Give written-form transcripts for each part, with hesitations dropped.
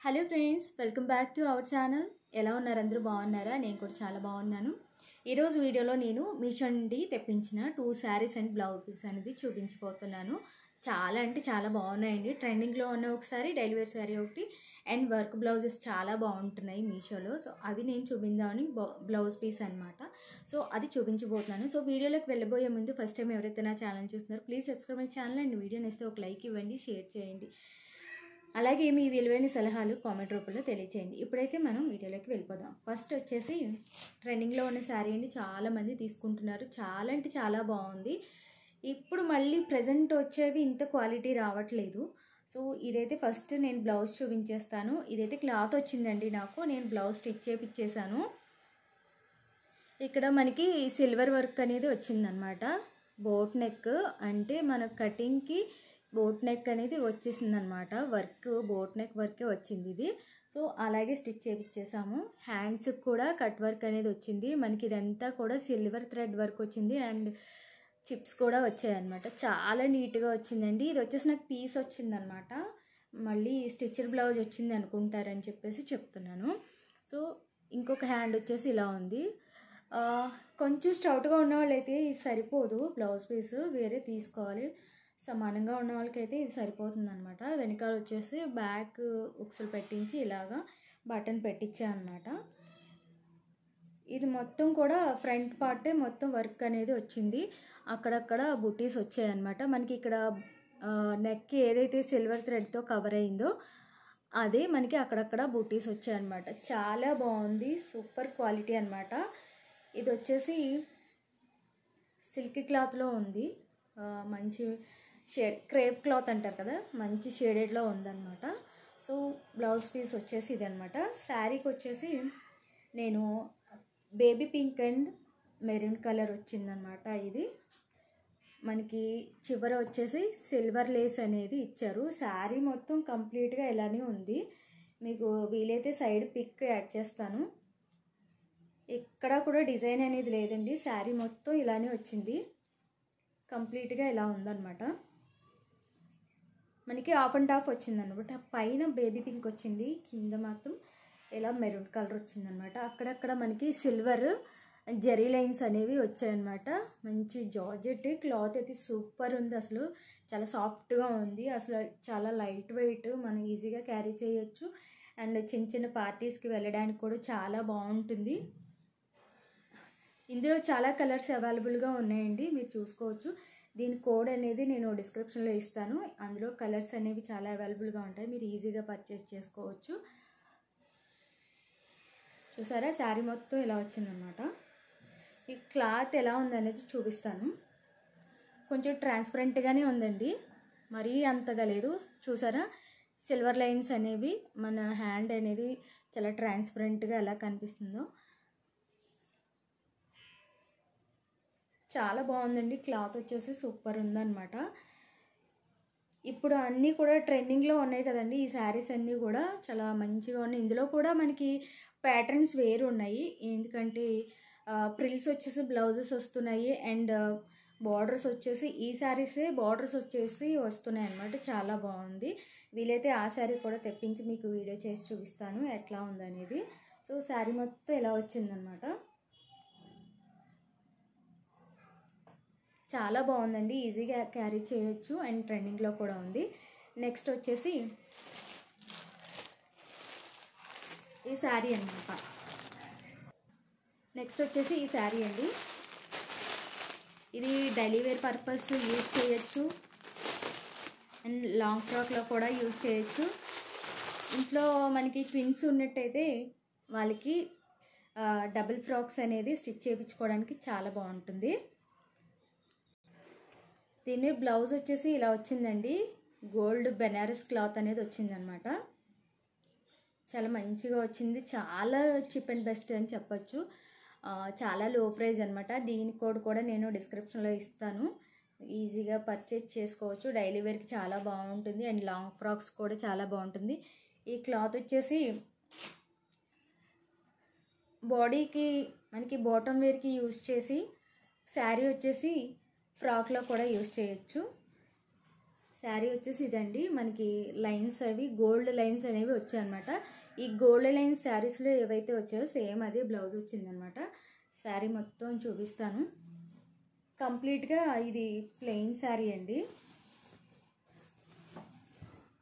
Hello friends, welcome back to our channel. ఎలా ఉన్నారు? అందరూ బాగున్నారా? నేను కూడా చాలా బాగున్నాను. ఈరోజు వీడియోలో నేను మీషో నుండి తెప్పించిన 2 శారీస్ అండ్ బ్లౌజెస్ అనేది చూపించబోతున్నాను. చాలా అంటే చాలా బాగున్నాయండి. ట్రెండింగ్లో ఉన్న ఒకసారి డైలీ వేర్ శారీ ఒకటి అండ్ వర్క్ బ్లౌజెస్ చాలా బాగుంటున్నాయి మీషోలో. సో అవి నేను చూపిందామని బ్లౌజ్ పీస్ అనమాట. సో అది చూపించబోతున్నాను. సో వీడియోలోకి వెళ్ళబోయే ముందు ఫస్ట్ టైం ఎవరైతే నా ఛానల్ చూస్తున్నారో please subscribe my channel and video నచ్చితే ఒక లైక్ ఇవ్వండి, షేర్ చేయండి. అలాగే మీ విలువైన సలహాలు కామెంట్ రూపంలో తెలియచేయండి. ఇప్పుడైతే మనం వీడియోలోకి వెళ్ళిపోదాం. ఫస్ట్ వచ్చేసి ట్రెండింగ్లో ఉన్న శారీ అండి. చాలామంది తీసుకుంటున్నారు. చాలా అంటే చాలా బాగుంది. ఇప్పుడు మళ్ళీ ప్రజెంట్ వచ్చేవి ఇంత క్వాలిటీ రావట్లేదు. సో ఇదైతే ఫస్ట్ నేను బ్లౌజ్ చూపించేస్తాను. ఇదైతే క్లాత్ వచ్చిందండి నాకు. నేను బ్లౌజ్ స్టిచ్ చేయించేసాను. ఇక్కడ మనకి సిల్వర్ వర్క్ అనేది వచ్చిందనమాట. బోట్ నెక్ అంటే మన కటింగ్కి బోట్ నెక్ అనేది వచ్చేసింది అనమాట. వర్క్ బోట్ నెక్ వర్కే వచ్చింది ఇది. సో అలాగే స్టిచ్ చేయించేసాము. హ్యాండ్స్కి కూడా కట్ వర్క్ అనేది వచ్చింది. మనకి ఇదంతా కూడా సిల్వర్ థ్రెడ్ వర్క్ వచ్చింది అండ్ చిప్స్ కూడా వచ్చాయన్నమాట. చాలా నీట్గా వచ్చిందండి. ఇది వచ్చేసి నాకు పీస్ వచ్చిందనమాట. మళ్ళీ స్టిచ్డ్ బ్లౌజ్ వచ్చింది అనుకుంటారని చెప్పేసి చెప్తున్నాను. సో ఇంకొక హ్యాండ్ వచ్చేసి ఇలా ఉంది. కొంచెం స్టౌట్గా ఉన్న వాళ్ళైతే ఇది సరిపోదు బ్లౌజ్ పీస్, వేరే తీసుకోవాలి. సమానంగా ఉన్న వాళ్ళకైతే ఇది సరిపోతుంది అనమాట. వెనకాల వచ్చేసి బ్యాక్ ఉక్సులు పెట్టించి ఇలాగా బటన్ పెట్టించా అనమాట. ఇది మొత్తం కూడా ఫ్రంట్ పార్టే మొత్తం వర్క్ అనేది వచ్చింది. అక్కడక్కడ బుటీస్ వచ్చాయన్నమాట. మనకి ఇక్కడ నెక్ ఏదైతే సిల్వర్ థ్రెడ్తో కవర్ అయిందో అదే మనకి అక్కడక్కడ బుటీస్ వచ్చాయన్నమాట. చాలా బాగుంది. సూపర్ క్వాలిటీ అనమాట. ఇది వచ్చేసి సిల్క్ క్లాత్లో ఉంది. మంచి షేడ్ క్రేప్ క్లాత్ అంటారు కదా, మంచి షేడెడ్లో ఉందన్నమాట. సో బ్లౌజ్ పీస్ వచ్చేసి ఇది అనమాట. శారీకి వచ్చేసి నేను baby pink and maroon colour వచ్చిందనమాట. ఇది మనకి చివర వచ్చేసి సిల్వర్ లేస్ అనేది ఇచ్చారు. శారీ మొత్తం కంప్లీట్గా ఇలానే ఉంది. మీకు వీలైతే సైడ్ పిక్ యాడ్ చేస్తాను. ఎక్కడ కూడా డిజైన్ అనేది లేదండి. శారీ మొత్తం ఇలానే వచ్చింది. కంప్లీట్గా ఇలా ఉందన్నమాట. మనకి ఆఫ్ అండ్ ఆఫ్ వచ్చిందనమాట. పైన బేబీ పింక్ వచ్చింది, కింద మాత్రం ఇలా మెరూన్ కలర్ వచ్చిందనమాట. అక్కడక్కడ మనకి సిల్వర్ జెరీ లైన్స్ అనేవి వచ్చాయన్నమాట. మంచి జార్జెట్ క్లాత్ అయితే సూపర్ ఉంది. అసలు చాలా సాఫ్ట్గా ఉంది. అసలు చాలా లైట్ వెయిట్, మనం ఈజీగా క్యారీ చేయొచ్చు. అండ్ చిన్న చిన్న పార్టీస్కి వెళ్ళడానికి కూడా చాలా బాగుంటుంది. ఇందులో చాలా కలర్స్ అవైలబుల్గా ఉన్నాయండి, మీరు చూసుకోవచ్చు. దీని కోడ్ అనేది నేను డిస్క్రిప్షన్లో ఇస్తాను. అందులో కలర్స్ అనేవి చాలా అవైలబుల్గా ఉంటాయి, మీరు ఈజీగా పర్చేస్ చేసుకోవచ్చు. చూసారా, శారీ మొత్తం ఇలా వచ్చిందనమాట. ఈ క్లాత్ ఎలా ఉందనేది చూపిస్తాను. కొంచెం ట్రాన్స్పరెంట్గానే ఉందండి, మరీ అంతగా లేదు. చూసారా, సిల్వర్ లైన్స్ అనేవి, మన హ్యాండ్ అనేది చాలా ట్రాన్స్పరెంట్గా ఎలా కనిపిస్తుందో. చాలా బాగుందండి. క్లాత్ వచ్చేసి సూపర్ ఉందన్నమాట. ఇప్పుడు అన్నీ కూడా ట్రెండింగ్లో ఉన్నాయి కదండి. ఈ శారీస్ అన్నీ కూడా చాలా మంచిగా ఉన్నాయి. ఇందులో కూడా మనకి ప్యాటర్న్స్ వేరు ఉన్నాయి. ఎందుకంటే ప్రిల్స్ వచ్చేసి బ్లౌజెస్ వస్తున్నాయి అండ్ బార్డర్స్ వచ్చేసి ఈ శారీసే బార్డర్స్ వచ్చేసి వస్తున్నాయి అన్నమాట. చాలా బాగుంది. వీలైతే ఆ శారీ కూడా తెప్పించి మీకు వీడియో చేసి చూపిస్తాను ఎట్లా ఉందనేది. సో శారీ మొత్తం ఇలా వచ్చిందనమాట. చాలా బాగుందండి, ఈజీగా క్యారీ చేయొచ్చు అండ్ ట్రెండింగ్లో కూడా ఉంది. నెక్స్ట్ వచ్చేసి ఈ శారీ అన్నమాట. నెక్స్ట్ వచ్చేసి ఈ శారీ అండి. ఇది డైలీ వేర్ పర్పస్ యూజ్ చేయొచ్చు అండ్ లాంగ్ ఫ్రాక్లో కూడా యూజ్ చేయొచ్చు. ఇంట్లో మనకి ట్విన్స్ ఉన్నట్టయితే వాళ్ళకి డబుల్ ఫ్రాక్స్ అనేది స్టిచ్ చేయించుకోవడానికి చాలా బాగుంటుంది. దీని బ్లౌజ్ వచ్చేసి ఇలా వచ్చిందండి. గోల్డ్ బెనారస్ క్లాత్ అనేది వచ్చిందనమాట. చాలా మంచిగా వచ్చింది. చాలా చీప్ అండ్ బెస్ట్ అని చెప్పచ్చు. చాలా లో ప్రైజ్ అనమాట. దీని కోడ్ కూడా నేను డిస్క్రిప్షన్లో ఇస్తాను, ఈజీగా పర్చేజ్ చేసుకోవచ్చు. డైలీ వేర్కి చాలా బాగుంటుంది అండ్ లాంగ్ ఫ్రాక్స్ కూడా చాలా బాగుంటుంది. ఈ క్లాత్ వచ్చేసి బాడీకి మనకి బాటమ్ వేర్కి యూజ్ చేసి, శారీ వచ్చేసి ఫ్రాక్లో కూడా యూజ్ చేయొచ్చు. శారీ వచ్చేసి ఇదండి. మనకి లైన్స్ అవి గోల్డ్ లైన్స్ అనేవి వచ్చాయన్నమాట. ఈ గోల్డ్ లైన్స్ శారీస్లో ఏవైతే వచ్చాయో సేమ్ అదే బ్లౌజ్ వచ్చిందనమాట. శారీ మొత్తం చూపిస్తాను. కంప్లీట్గా ఇది ప్లెయిన్ శారీ అండి.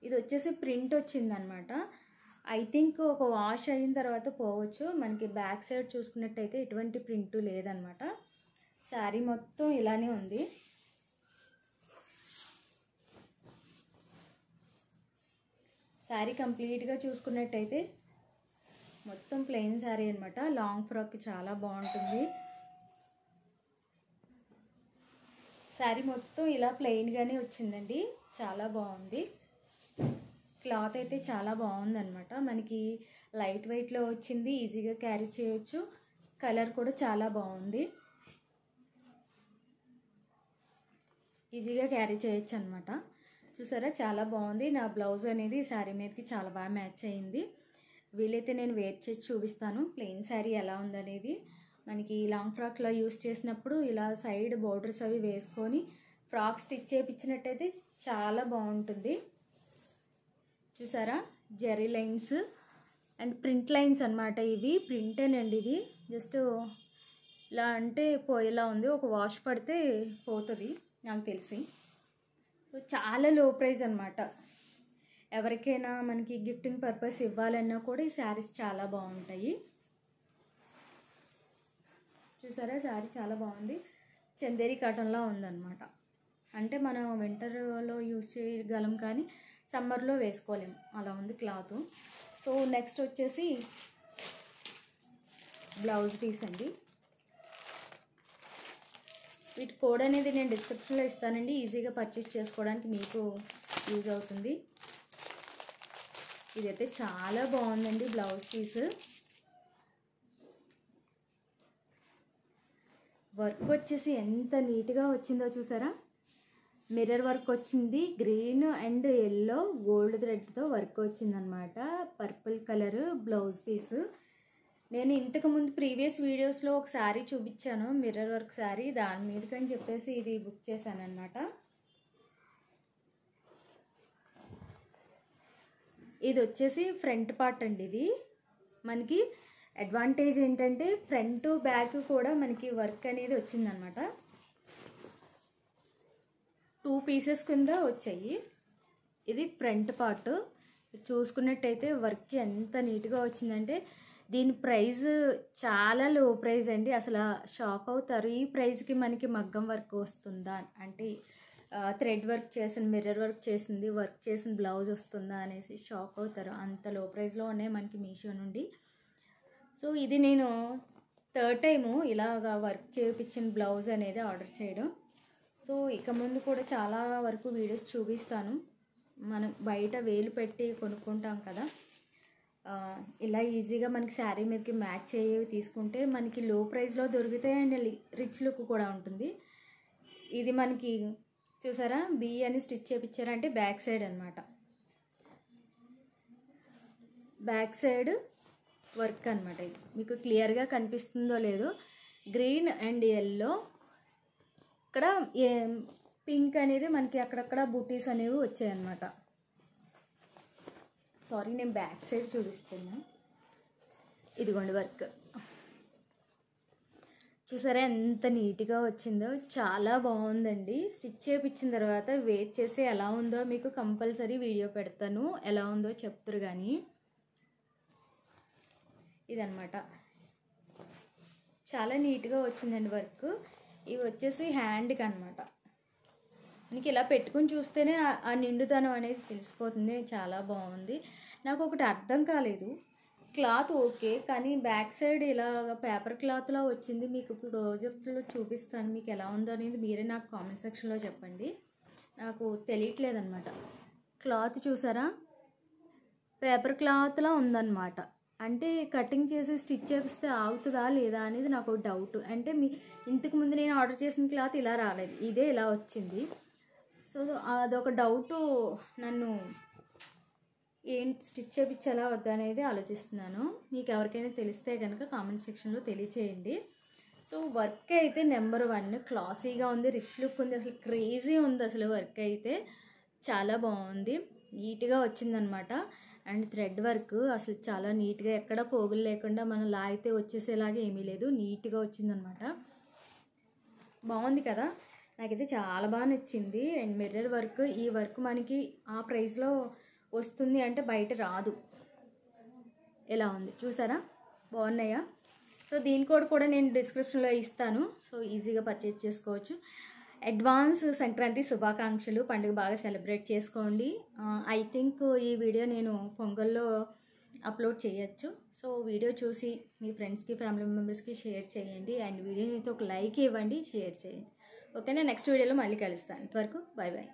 ఇది వచ్చేసి ప్రింట్ వచ్చిందనమాట. ఐ థింక్ ఒక వాష్ అయిన తర్వాత పోవచ్చు. మనకి బ్యాక్ సైడ్ చూసుకున్నట్టయితే ఎటువంటి ప్రింట్ లేదనమాట. శారీ మొత్తం ఇలానే ఉంది. శారీ కంప్లీట్గా చూసుకున్నట్టయితే మొత్తం ప్లెయిన్ శారీ అనమాట. లాంగ్ ఫ్రాక్కి చాలా బాగుంటుంది. శారీ మొత్తం ఇలా ప్లెయిన్గానే వచ్చిందండి. చాలా బాగుంది. క్లాత్ అయితే చాలా బాగుందన్నమాట. మనకి లైట్ వెయిట్లో వచ్చింది. ఈజీగా క్యారీ చేయొచ్చు. కలర్ కూడా చాలా బాగుంది. ఈజీగా క్యారీ చేయొచ్చు అనమాట. చూసారా చాలా బాగుంది. నా బ్లౌజ్ అనేది శారీ మీదకి చాలా బాగా మ్యాచ్ అయింది. వీలైతే నేను వేర్ చేసి చూపిస్తాను ప్లెయిన్ శారీ ఎలా ఉందనేది. మనకి లాంగ్ ఫ్రాక్లో యూస్ చేసినప్పుడు ఇలా సైడ్ బోర్డర్స్ అవి వేసుకొని ఫ్రాక్ స్టిచ్ చేయించినట్టయితే చాలా బాగుంటుంది. చూసారా జెరీ లైన్స్ అండ్ ప్రింట్ లైన్స్ అనమాట. ఇవి ప్రింటేనండి. ఇది జస్ట్ ఇలా అంటే పోయేలా ఉంది. ఒక వాష్ పడితే పోతుంది నాకు తెలిసి. సో చాలా లో ప్రైస్ అనమాట. ఎవరికైనా మనకి గిఫ్టింగ్ పర్పస్ ఇవ్వాలన్నా కూడా ఈ శారీస్ చాలా బాగుంటాయి. చూసారా శారీ చాలా బాగుంది. చందేరి కాటన్లా ఉందన్నమాట. అంటే మనం వింటర్లో యూజ్ చేయగలం కానీ సమ్మర్లో వేసుకోలేము, అలా ఉంది క్లాత్. సో నెక్స్ట్ వచ్చేసి బ్లౌజ్ పీస్ అండి. వీటి కోడ్ అనేది నేను డిస్క్రిప్షన్లో ఇస్తానండి. ఈజీగా పర్చేస్ చేసుకోవడానికి మీకు యూజ్ అవుతుంది. ఇదైతే చాలా బాగుందండి బ్లౌజ్ పీస్. వర్క్ వచ్చేసి ఎంత నీట్గా వచ్చిందో చూసారా. మిర్రర్ వర్క్ వచ్చింది. గ్రీన్ అండ్ ఎల్లో గోల్డ్ థ్రెడ్తో వర్క్ వచ్చిందనమాట. Purple colour blouse piece. నేను ఇంతకుముందు ప్రీవియస్ వీడియోస్లో ఒక శారీ చూపించాను, మిర్రర్ వర్క్ శారీ. దాని మీదకని చెప్పేసి ఇది బుక్ చేశాను అనమాట. ఇది వచ్చేసి ఫ్రంట్ పార్ట్ అండి. ఇది మనకి అడ్వాంటేజ్ ఏంటంటే ఫ్రంట్ బ్యాక్ కూడా మనకి వర్క్ అనేది వచ్చిందనమాట. 2 పీసెస్ కింద వచ్చాయి. ఇది ఫ్రంట్ పార్ట్. చూసుకున్నట్టయితే వర్క్ ఎంత నీట్గా వచ్చిందంటే దీని ప్రైస్ చాలా లో ప్రైస్ అండి. అసలు షాక్ అవుతారు. ఈ ప్రైస్కి మనకి మగ్గం వర్క్ వస్తుందా, అంటే థ్రెడ్ వర్క్ చేసిన మిర్రర్ వర్క్ చేసింది వర్క్ చేసిన బ్లౌజ్ వస్తుందా అనేసి షాక్ అవుతారు. అంత లో ప్రైస్లో ఉన్నాయి మనకి మీషో నుండి. సో ఇది నేను 3rd టైము ఇలాగా వర్క్ చేయించిన బ్లౌజ్ అనేది ఆర్డర్ చేయడం. సో ఇక ముందు కూడా చాలా వరకు వీడియోస్ చూపిస్తాను. మనం బయట వేలు పెట్టి కొనుక్కుంటాం కదా, ఇలా ఈజీగా మనకి శారీ మీదకి మ్యాచ్ అయ్యేవి తీసుకుంటే మనకి లో ప్రైస్లో దొరుకుతాయి అండ్ రిచ్ లుక్ కూడా ఉంటుంది. ఇది మనకి చూసారా బి అని స్టిచ్ చేయించారంటే బ్యాక్ సైడ్ అనమాట. బ్యాక్ సైడ్ వర్క్ అనమాట. ఇది మీకు క్లియర్గా కనిపిస్తుందో లేదో. గ్రీన్ అండ్ ఎల్లో, ఇక్కడ పింక్ అనేది మనకి అక్కడక్కడ బూటీస్ అనేవి వచ్చాయన్నమాట. సారీ నేను బ్యాక్ సైడ్ చూపిస్తున్నా. ఇదిగోండి వర్క్ చూసారా ఎంత నీట్గా వచ్చిందో. చాలా బాగుందండి. స్టిచ్ చేయించిన తర్వాత వెయిట్ చేసి ఎలా ఉందో మీకు కంపల్సరీ వీడియో పెడతాను, ఎలా ఉందో చెప్తారు కానీ. ఇదన్నమాట చాలా నీట్గా వచ్చిందండి వర్క్. ఇవి వచ్చేసి హ్యాండ్కి అనమాట. మనకి ఇలా పెట్టుకుని చూస్తేనే ఆ నిండుదనం అనేది తెలిసిపోతుంది. చాలా బాగుంది. నాకు ఒకటి అర్థం కాలేదు, క్లాత్ ఓకే కానీ బ్యాక్ సైడ్ ఇలా పేపర్ క్లాత్లో వచ్చింది. మీకు ఇప్పుడు ప్రాజెక్ట్లో చూపిస్తాను, మీకు ఎలా ఉందో అనేది మీరే నాకు కామెంట్ సెక్షన్లో చెప్పండి. నాకు తెలియట్లేదు అనమాట. క్లాత్ చూసారా పేపర్ క్లాత్లా ఉందన్నమాట. అంటే కటింగ్ చేసి స్టిచ్ చేపిస్తే ఆగుతుందా లేదా అనేది నాకు డౌట్. అంటే ఇంతకుముందు నేను ఆర్డర్ చేసిన క్లాత్ ఇలా రాలేదు, ఇదే ఇలా వచ్చింది. సో అదొక డౌటు. నన్ను ఏంటి స్టిచ్ చేయించాలా వద్దా అనేది ఆలోచిస్తున్నాను. మీకు ఎవరికైనా తెలిస్తే కనుక కామెంట్ సెక్షన్లో తెలియచేయండి. సో వర్క్ అయితే నెంబర్ 1 క్లాసీగా ఉంది, రిచ్ లుక్ ఉంది, అసలు క్రేజీ ఉంది అసలు వర్క్ అయితే. చాలా బాగుంది, నీట్గా వచ్చిందనమాట. అండ్ థ్రెడ్ వర్క్ అసలు చాలా నీట్గా, ఎక్కడ పోగులు లేకుండా మనం లాగితే వచ్చేసేలాగా ఏమీ లేదు, నీట్గా వచ్చిందనమాట. బాగుంది కదా, నాకైతే చాలా బాగా నచ్చింది. అండ్ మిర్రర్ వర్క్, ఈ వర్క్ మనకి ఆ ప్రైస్లో వస్తుంది అంటే బయట రాదు. ఎలా ఉంది చూసారా, బాగున్నాయా? సో దీని కోడ్ కూడా నేను డిస్క్రిప్షన్లో ఇస్తాను, సో ఈజీగా పర్చేజ్ చేసుకోవచ్చు. అడ్వాన్స్ సంక్రాంతి శుభాకాంక్షలు, పండుగ బాగా సెలబ్రేట్ చేసుకోండి. ఐ థింక్ ఈ వీడియో నేను పొంగల్లో అప్లోడ్ చేయొచ్చు. సో వీడియో చూసి మీ ఫ్రెండ్స్కి, ఫ్యామిలీ మెంబర్స్కి షేర్ చేయండి. అండ్ వీడియోని అయితే ఒక లైక్ ఇవ్వండి, షేర్ చేయండి. ఓకేనా, నెక్స్ట్ వీడియోలో మళ్ళీ కలుస్తాను. అంతవరకు బాయ్ బాయ్.